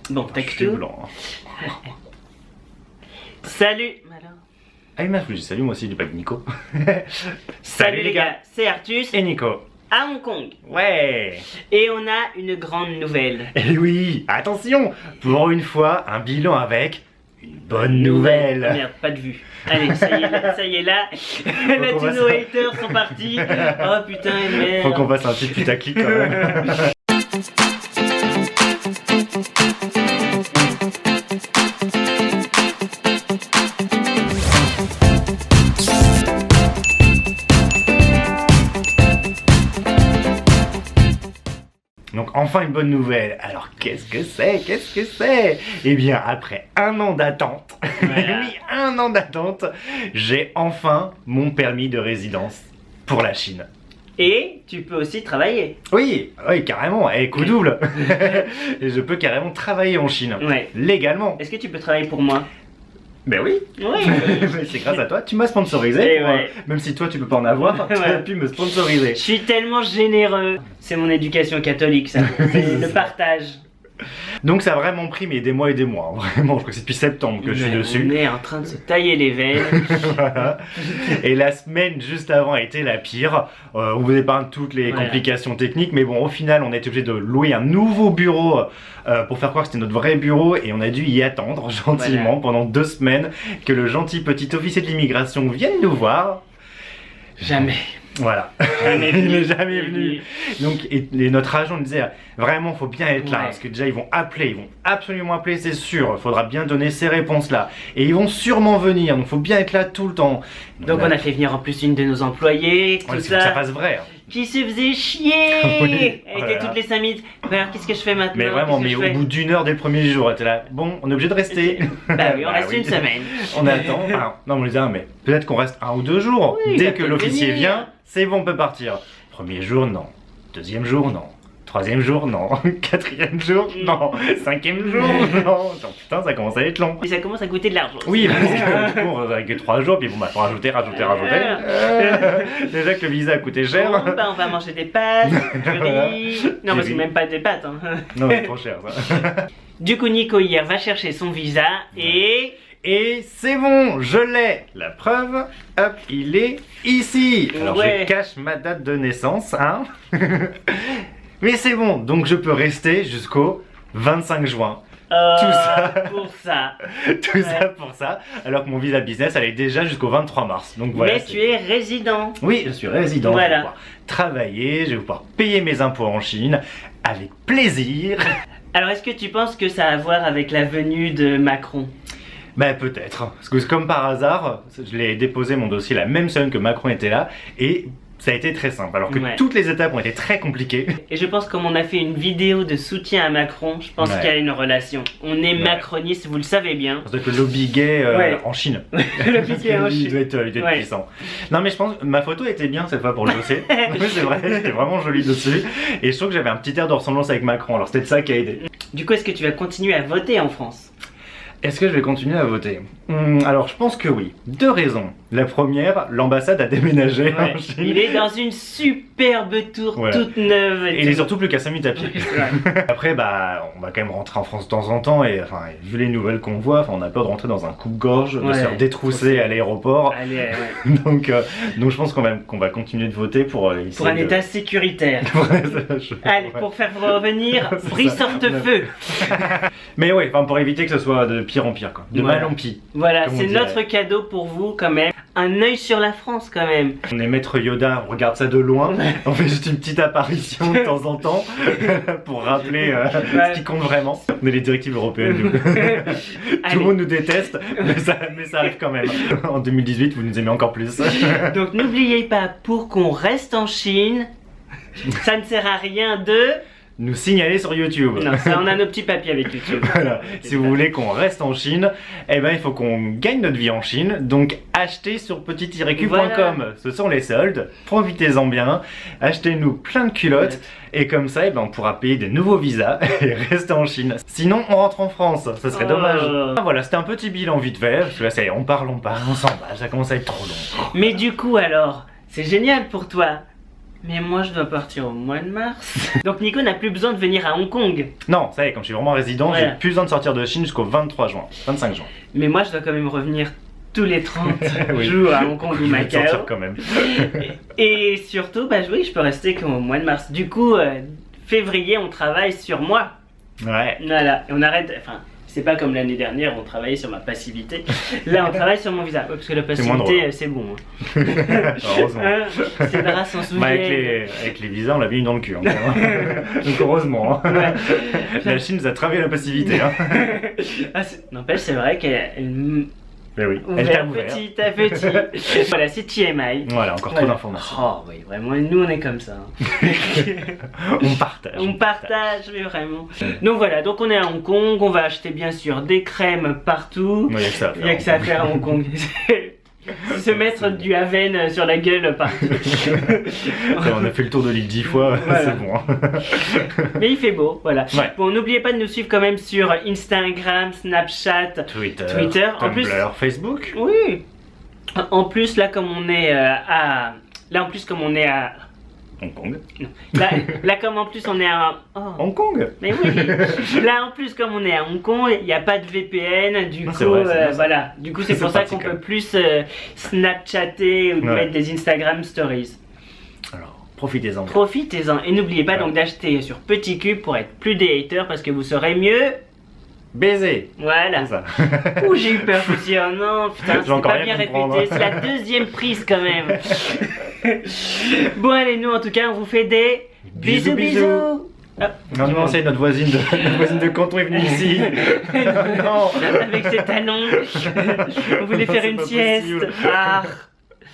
Bon, tac Je suis tout. blanc. Salut. Alors. Ah, il m'a dit salut, moi aussi, je dis pas que Nico. Salut les gars, c'est Artus Et Nico. à Hong Kong. Ouais. Et on a une grande nouvelle. Et oui, attention, pour une fois, un bilan avec une bonne nouvelle. Ah, merde, pas de vue. Allez, ça y est là. Là, qu'on tous fasse nos ça. haters sont partis. Oh putain, merde. Faut qu'on fasse un petit putaclic quand même. Donc enfin une bonne nouvelle. Alors qu'est-ce que c'est? Qu'est-ce que c'est? Eh bien après un an d'attente, Voilà. oui, un an d'attente, j'ai enfin mon permis de résidence pour la Chine. Et tu peux aussi travailler. Oui, oui, carrément, et coup double. Et je peux carrément travailler en Chine. Ouais. Légalement. Est-ce que tu peux travailler pour moi? Ben oui. Oui. Mais c'est grâce à toi, tu m'as sponsorisé. Eh pour, ouais. même si toi tu peux pas en avoir, tu as Ouais. pu me sponsoriser. Je suis tellement généreux. C'est mon éducation catholique, ça. C'est le partage. Donc ça a vraiment pris mais des mois et des mois. Vraiment, je crois que c'est depuis septembre que je suis Mais dessus. On est en train de se tailler les veines. Voilà. Et la semaine juste avant a été la pire. On vous épargne toutes les Voilà. complications techniques, mais bon, au final, on a été obligé de louer un nouveau bureau pour faire croire que c'était notre vrai bureau, et on a dû y attendre gentiment pendant 2 semaines que le gentil petit officier de l'immigration vienne nous voir. Jamais. Voilà. Jamais Il venu. n'est jamais venu. Donc, et notre agent nous disait vraiment, faut bien être là, Ouais. parce que déjà ils vont appeler, ils vont absolument appeler, c'est sûr. Il faudra bien donner ces réponses-là, et ils vont sûrement venir. Donc, faut bien être là tout le temps. Donc on a fait venir en plus une de nos employées, tout Ouais, c'est faut que ça ça, fasse vrai. Hein. qui se faisait chier. Oui, Elle voilà. était toutes les 5 minutes. Bah alors qu'est-ce que je fais maintenant? Mais vraiment, Qu'est-ce mais que je au fais bout d'1 heure dès le premier jour, elle était là. Bon, on est obligé de rester. Bah oui, on Bah reste oui. une semaine. On attend. Enfin, non, on lui dit, ah, mais peut-être qu'on reste 1 ou 2 jours. Oui, il Dès va que peut-être l'officier venir. vient, c'est bon, on peut partir. Premier jour, non. Deuxième jour, non. Troisième jour, non. Quatrième jour, non. 5e jour, non. Attends, putain, ça commence à être long. Et ça commence à coûter de l'argent. Oui, parce que du coup, on va avec 3 jours, puis bon, bah, faut rajouter. Déjà que le visa a coûté cher. Bon, bah, on va manger des pâtes, du Voilà. riz. Non, parce que riz. même pas des pâtes. Hein. Non, c'est trop cher, ça. Du coup, Nico hier va chercher son visa et... Et c'est bon, je l'ai. La preuve, hop, il est ici. Alors Ouais. je cache ma date de naissance, hein. Mais c'est bon, donc je peux rester jusqu'au 25 juin. Tout ça. Pour ça. Tout Ouais. ça pour ça. Alors que mon visa business, elle est déjà jusqu'au 23 mars. Donc voilà. Mais c'est- tu es résident. Oui, je suis résident. Voilà. Je vais pouvoir travailler, je vais pouvoir payer mes impôts en Chine avec plaisir. Alors, est-ce que tu penses que ça a à voir avec la venue de Macron? Bah peut-être, parce que comme par hasard, je l'ai déposé mon dossier la même semaine que Macron était là, et ça a été très simple, alors que Ouais. toutes les étapes ont été très compliquées. Et je pense comme on a fait une vidéo de soutien à Macron, je pense Ouais. qu'il y a une relation. On est Ouais. macroniste, vous le savez bien. C'est que le lobby gay Ouais. en Chine. Le Parce piqué en qu'il Chine. doit être Ouais. puissant. Non mais je pense, ma photo était bien cette fois pour le dossier. Oui c'est vrai, j'étais vraiment jolie dessus. Et je trouve que j'avais un petit air de ressemblance avec Macron, alors c'était ça qui a aidé. Du coup, est-ce que tu vas continuer à voter en France? Est-ce que je vais continuer à voter? Alors je pense que oui. 2 raisons. La première, l'ambassade a déménagé Ouais. en Chine. Il est dans une superbe tour Voilà. toute neuve. Et il est surtout plus qu'à 5 minutes à pied. Ouais. Après, bah, on va quand même rentrer en France de temps en temps, et enfin, vu les nouvelles qu'on voit, enfin, on a peur de rentrer dans un coupe-gorge, de Ouais. se faire détrousser à l'aéroport. Allez, ouais. Donc je pense qu'on va continuer de voter pour essayer Pour un de... état sécuritaire. Ouais, ça, je- Allez, ouais. pour faire revenir C'est ça. Brice-Hortefeux. Mais ouais, enfin, pour éviter que ce soit de pire en pire, quoi. De Voilà. mal en pis. Voilà, Comme on c'est dirait. notre cadeau pour vous quand même. Un œil sur la France quand même. On est maître Yoda, on regarde ça de loin, on fait juste une petite apparition de temps en temps pour rappeler Ouais. ce qui compte vraiment. On est les directives européennes, du coup. Tout Allez. le monde nous déteste, mais ça arrive quand même. En 2018, vous nous aimez encore plus. Donc n'oubliez pas, pour qu'on reste en Chine, ça ne sert à rien de... Nous signaler sur YouTube. Non, ça, on a nos petits papiers avec YouTube. Voilà. Si vous voulez qu'on reste en Chine, eh ben il faut qu'on gagne notre vie en Chine. Donc achetez sur petit-q.com. Voilà. Ce sont les soldes. Profitez-en bien. Achetez-nous plein de culottes. Et comme ça, eh ben, on pourra payer des nouveaux visas et rester en Chine. Sinon, on rentre en France. Ça serait Oh. dommage. Voilà, c'était un petit bilan vite fait. Parce que là, ça y est, on parle, on s'emballe. Ça commence à être trop long. Mais du coup alors, c'est génial pour toi. Mais moi je dois partir au mois de mars. Donc Nico n'a plus besoin de venir à Hong Kong. Non, ça y est, comme je suis vraiment résident, Voilà. j'ai plus besoin de sortir de Chine jusqu'au 23 juin, 25 juin. Mais moi je dois quand même revenir tous les 30 Oui. jours à Hong Kong ou Je vais sortir Macao. quand même. Et surtout, bah oui, je peux rester qu'au mois de mars. Du coup, février, on travaille sur moi. Ouais. Voilà, et on arrête. Enfin, c'est pas comme l'année dernière, on travaillait sur ma passivité. Là, on travaille sur mon visa. Ouais, parce que la C'est moins passivité, drôle. c'est bon. Heureusement. C'est drôle, s'en souvient. Bah, avec les visas, on l'a mis dans le cul. Hein, donc heureusement. Hein. Ouais. La Chine nous a travaillé la passivité. Hein. Ah, n'empêche, c'est vrai qu'elle Mais oui, elle t'a ouvert. petit à petit. Voilà, c'est TMI. Voilà, encore trop d'informations. Oh oui, vraiment, nous on est comme ça. Hein. On partage. On partage, mais vraiment. Donc voilà, donc on est à Hong Kong, on va acheter bien sûr des crèmes partout. Il n'y a que ça à faire. Il n'y a que ça à faire à Hong Kong. Se mettre du Haven sur la gueule partout. On a fait le tour de l'île 10 fois, Voilà. c'est bon. Hein. Mais il fait beau, voilà. Ouais. Bon, n'oubliez pas de nous suivre quand même sur Instagram, Snapchat. Twitter, En Tumblr, plus- Facebook. Oui. En plus, là, comme on est à. Là, en plus, comme on est à. Hong Kong. Là, comme en plus on est à. Oh. Hong Kong. Mais oui. Là, en plus, comme on est à Hong Kong, il n'y a pas de VPN. Du Non, coup, c'est vrai, c'est bien ça. voilà. Du coup, c'est C'est pour ça qu'on pratique, peut plus Snapchatter ou Ouais. mettre des Instagram Stories. Alors, profitez-en. Profitez-en. Et n'oubliez pas Ouais. donc d'acheter sur Petit Cube pour être plus des haters parce que vous serez mieux. Baiser. Voilà. C'est ça. Ouh, j'ai eu peur. Je me suis dit, oh non, putain, J'ai c'est encore pas rien bien comprendre. répété. C'est la deuxième prise quand même. Bon, allez, nous en tout cas, on vous fait des Bisous, bisous. bisous. Ah, Non, non, c'est notre voisine de canton est venue ici. non. Avec ses talons. On voulait Non, faire c'est une pas sieste. possible. Ah.